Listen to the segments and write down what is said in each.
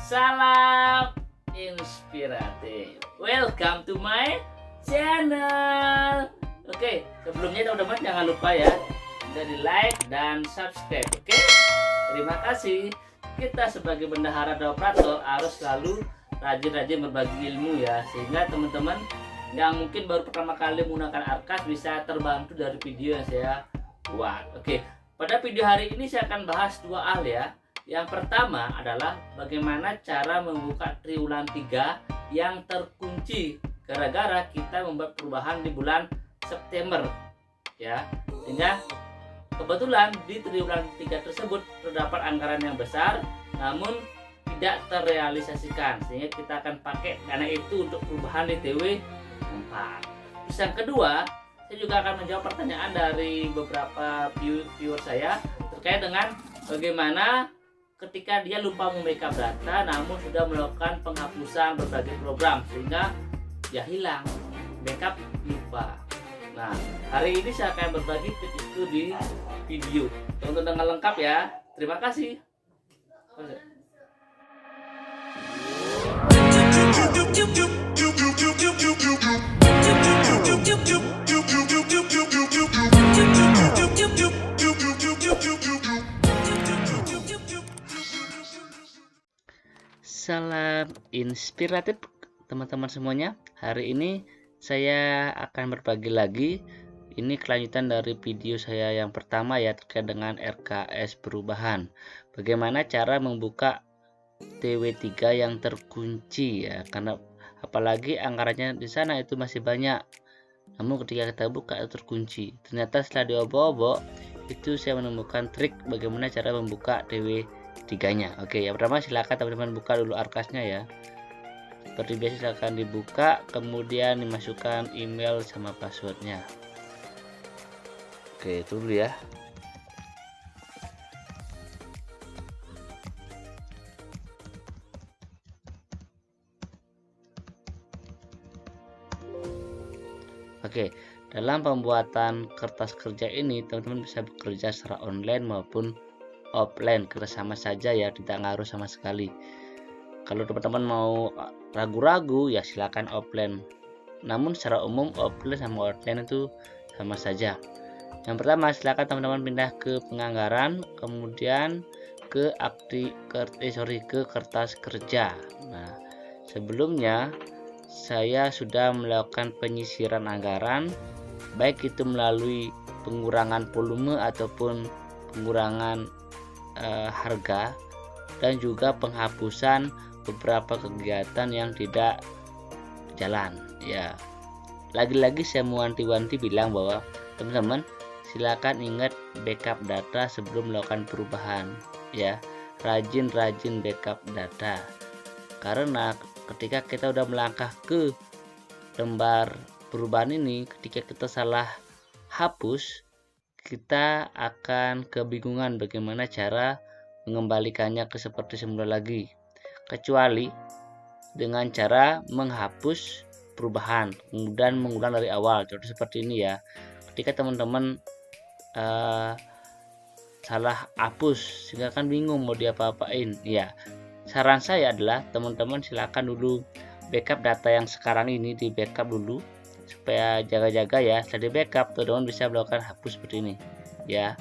Salam inspiratif. Welcome to my channel. Oke, sebelumnya teman-teman jangan lupa ya dari like dan subscribe. Oke, terima kasih. Kita sebagai bendahara dan operator harus selalu rajin-rajin berbagi ilmu ya, sehingga teman-teman yang mungkin baru pertama kali menggunakan Arkas bisa terbantu dari video yang saya buat. Oke, pada video hari ini saya akan bahas dua hal ya. Yang pertama adalah bagaimana cara membuka triwulan 3 yang terkunci gara-gara kita membuat perubahan di bulan September ya. Sehingga kebetulan di triwulan 3 tersebut terdapat anggaran yang besar namun tidak terrealisasikan, sehingga kita akan pakai dana itu untuk perubahan di TW 4. Terus yang kedua, saya juga akan menjawab pertanyaan dari beberapa viewer saya terkait dengan bagaimana ketika dia lupa membackup data namun sudah melakukan penghapusan berbagai program sehingga ya hilang, backup lupa. Nah, hari ini saya akan berbagi tips itu di video. Tonton dengan lengkap ya. Terima kasih. Salam inspiratif teman-teman semuanya. Hari ini saya akan berbagi lagi. Ini kelanjutan dari video saya yang pertama ya, terkait dengan RKS perubahan. Bagaimana cara membuka TW3 yang terkunci ya, karena apalagi anggarannya di sana itu masih banyak. Namun ketika kita buka itu terkunci. Ternyata setelah diobok-obok itu saya menemukan trik bagaimana cara membuka TW3-nya. Oke, yang pertama silakan teman-teman buka dulu Arkasnya ya. Seperti biasa silakan dibuka, kemudian dimasukkan email sama passwordnya. Oke, itu dulu ya. Oke, dalam pembuatan kertas kerja ini teman-teman bisa bekerja secara online maupun offline, kerjasama saja ya, tidak ngaruh sama sekali. Kalau teman-teman mau ragu-ragu ya silakan offline. Namun secara umum offline sama online itu sama saja. Yang pertama silakan teman-teman pindah ke penganggaran, kemudian ke ke kertas kerja. Nah, sebelumnya saya sudah melakukan penyisiran anggaran, baik itu melalui pengurangan volume ataupun pengurangan harga, dan juga penghapusan beberapa kegiatan yang tidak jalan ya. Lagi-lagi saya mewanti-wanti bilang bahwa teman-teman silakan ingat backup data sebelum melakukan perubahan ya. Rajin-rajin backup data, karena ketika kita udah melangkah ke lembar perubahan ini, ketika kita salah hapus, kita akan kebingungan bagaimana cara mengembalikannya ke seperti semula lagi, kecuali dengan cara menghapus perubahan kemudian mengulang dari awal. Contoh seperti ini ya, ketika teman-teman salah hapus sehingga kan bingung mau diapa-apain ya, saran saya adalah teman-teman silakan dulu backup data yang sekarang ini, di backup dulu supaya jaga-jaga ya. Setelah di backup teman-teman bisa melakukan hapus seperti ini ya.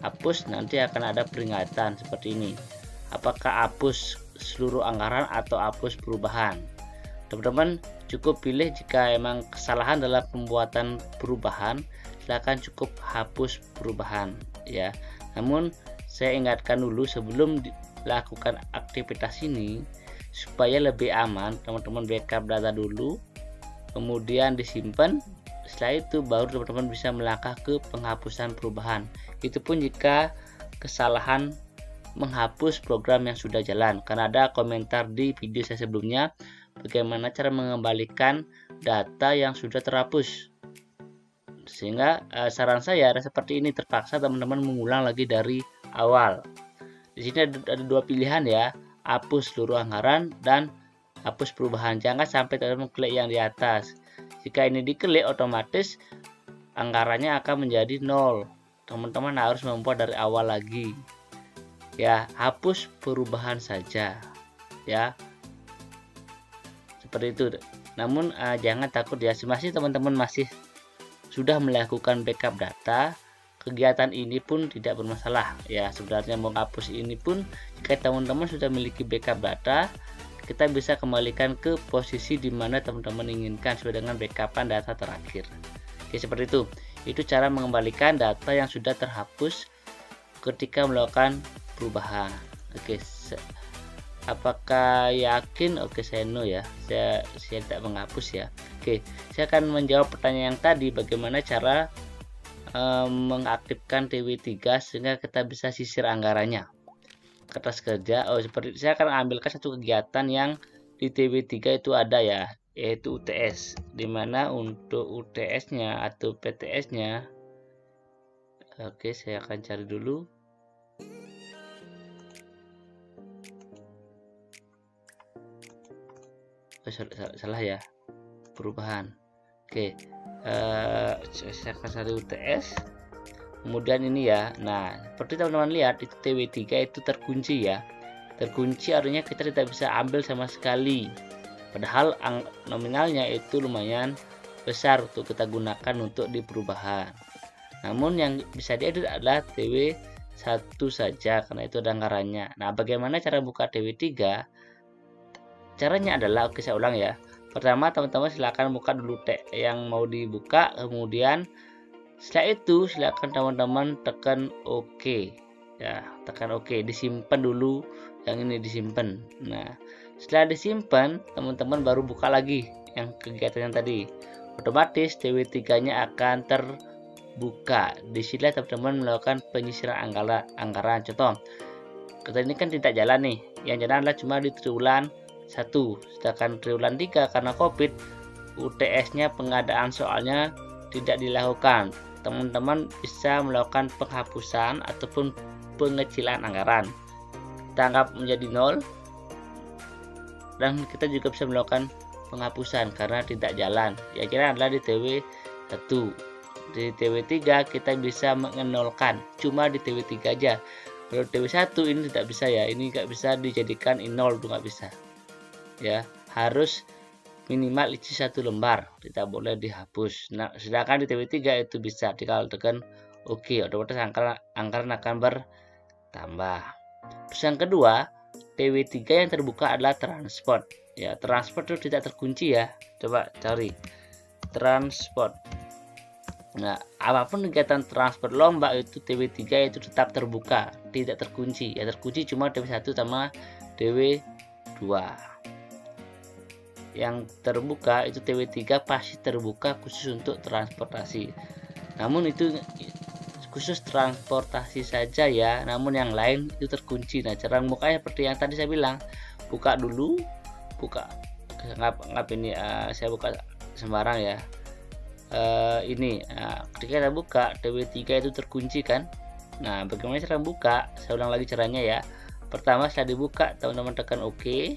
Hapus nanti akan ada peringatan seperti ini, apakah hapus seluruh anggaran atau hapus perubahan. Teman-teman cukup pilih jika emang kesalahan dalam pembuatan perubahan, silakan cukup hapus perubahan ya. Namun saya ingatkan dulu sebelum lakukan aktivitas ini supaya lebih aman, teman-teman backup data dulu kemudian disimpan. Setelah itu baru teman-teman bisa melangkah ke penghapusan perubahan. Itu pun jika kesalahan menghapus program yang sudah jalan, karena ada komentar di video saya sebelumnya bagaimana cara mengembalikan data yang sudah terhapus. Sehingga saran saya ada seperti ini, terpaksa teman-teman mengulang lagi dari awal. Di sini ada dua pilihan ya, hapus seluruh anggaran dan hapus perubahan. Jangan sampai teman-teman klik yang di atas. Jika ini diklik otomatis anggarannya akan menjadi 0. Teman-teman harus membuat dari awal lagi. Ya, hapus perubahan saja. ya, seperti itu. Namun jangan takut ya, masih teman-teman masih sudah melakukan backup data, kegiatan ini pun tidak bermasalah ya. Sebenarnya menghapus ini pun, jika teman-teman sudah memiliki backup data, kita bisa kembalikan ke posisi di mana teman-teman inginkan sesuai dengan backupan data terakhir. Oke, seperti itu. Itu cara mengembalikan data yang sudah terhapus ketika melakukan perubahan. Oke, apakah yakin? Oke, saya no ya, saya tidak menghapus ya. Oke, saya akan menjawab pertanyaan yang tadi, bagaimana cara mengaktifkan TW3 sehingga kita bisa sisir anggarannya. Kertas kerja, seperti saya akan ambilkan satu kegiatan yang di TW3 itu ada ya, yaitu UTS, dimana untuk UTS nya atau PTS nya, oke, saya akan cari dulu. Salah ya, perubahan. Oke, saya akan cari UTS, kemudian ini ya. Nah, seperti teman-teman lihat, itu TW3 itu terkunci ya. Terkunci artinya kita tidak bisa ambil sama sekali, padahal nominalnya itu lumayan besar untuk kita gunakan untuk di perubahan. Namun yang bisa diedit adalah TW1 saja, karena itu ada anggarannya. Nah, bagaimana cara buka TW3? Caranya adalah, oke, saya ulang ya. Pertama, teman-teman silakan buka dulu yang mau dibuka, kemudian setelah itu silakan teman-teman tekan OK ya, tekan OK, disimpan dulu, yang ini disimpan. Nah, setelah disimpan, teman-teman baru buka lagi yang kegiatan yang tadi, otomatis TW3 nya akan terbuka. Di sini teman-teman melakukan penyisiran anggaran. Contoh, kita ini kan tidak jalan nih, yang jalan adalah cuma di triwulan 1, sedangkan triwulan 3 karena COVID, UTS nya pengadaan soalnya tidak dilakukan. Teman-teman bisa melakukan penghapusan ataupun pengecilan anggaran, kita anggap menjadi 0, dan kita juga bisa melakukan penghapusan karena tidak jalan. Ya, kira adalah di TW1. Di TW3 kita bisa mengenolkan, cuma di TW3 aja. Kalau TW1 ini tidak bisa ya, ini nggak bisa dijadikan 0, itu nggak bisa ya, harus minimal isi 1 lembar, tidak boleh dihapus. Nah, sedangkan di TW3 itu bisa, kalau tekan OK, otomatis anggaran akan bertambah. Terus yang kedua, TW3 yang terbuka adalah transport ya. Transport itu tidak terkunci ya, coba cari transport. Nah, apapun kegiatan transport lomba itu TW3 itu tetap terbuka, tidak terkunci ya. Terkunci cuma TW1 sama TW2. Yang terbuka itu TW3 pasti terbuka khusus untuk transportasi. Namun itu khusus transportasi saja ya, namun yang lain itu terkunci. Nah, cara membukanya seperti yang tadi saya bilang, buka dulu, buka ngap ini saya buka sembarang ya. Ketika kita buka TW3 itu terkunci kan. Nah, bagaimana cara buka? Saya ulang lagi caranya ya. Pertama, setelah dibuka teman-teman tekan OK,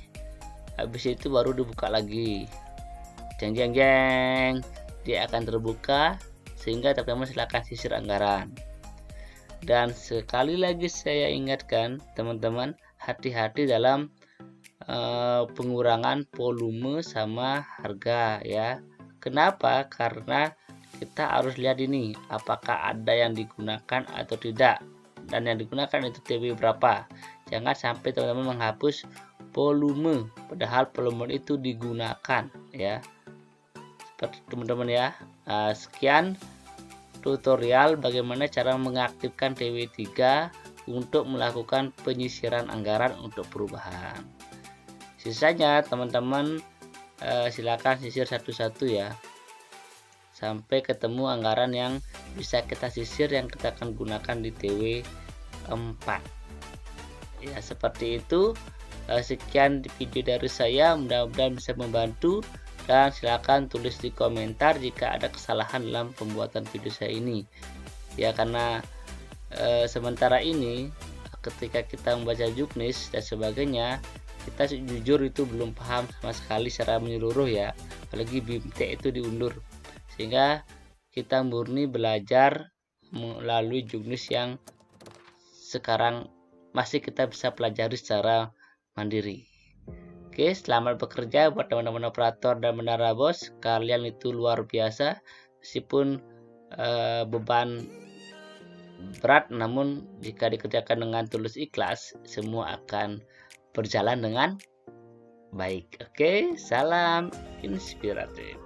habis itu baru dibuka lagi, jeng jeng jeng, dia akan terbuka sehingga teman-teman silakan sisir anggaran. Dan sekali lagi saya ingatkan teman-teman, hati-hati dalam pengurangan volume sama harga ya. Kenapa? Karena kita harus lihat ini apakah ada yang digunakan atau tidak, dan yang digunakan itu TW berapa. Jangan sampai teman-teman menghapus volume padahal volume itu digunakan ya, seperti teman-teman ya. Sekian tutorial bagaimana cara mengaktifkan TW3 untuk melakukan penyisiran anggaran untuk perubahan. Sisanya teman-teman silakan sisir satu-satu ya, sampai ketemu anggaran yang bisa kita sisir yang kita akan gunakan di TW4 ya. Seperti itu. Sekian video dari saya, mudah-mudahan bisa membantu, dan silakan tulis di komentar jika ada kesalahan dalam pembuatan video saya ini ya. Karena sementara ini ketika kita membaca juknis dan sebagainya, kita jujur itu belum paham sama sekali secara menyeluruh ya, apalagi BIMT itu diundur, sehingga kita murni belajar melalui juknis yang sekarang masih kita bisa pelajari secara mandiri. Oke, selamat bekerja buat teman-teman operator dan menara bos. Kalian itu luar biasa. Meskipun beban berat, namun jika dikerjakan dengan tulus ikhlas, semua akan berjalan dengan baik. Oke, salam inspiratif.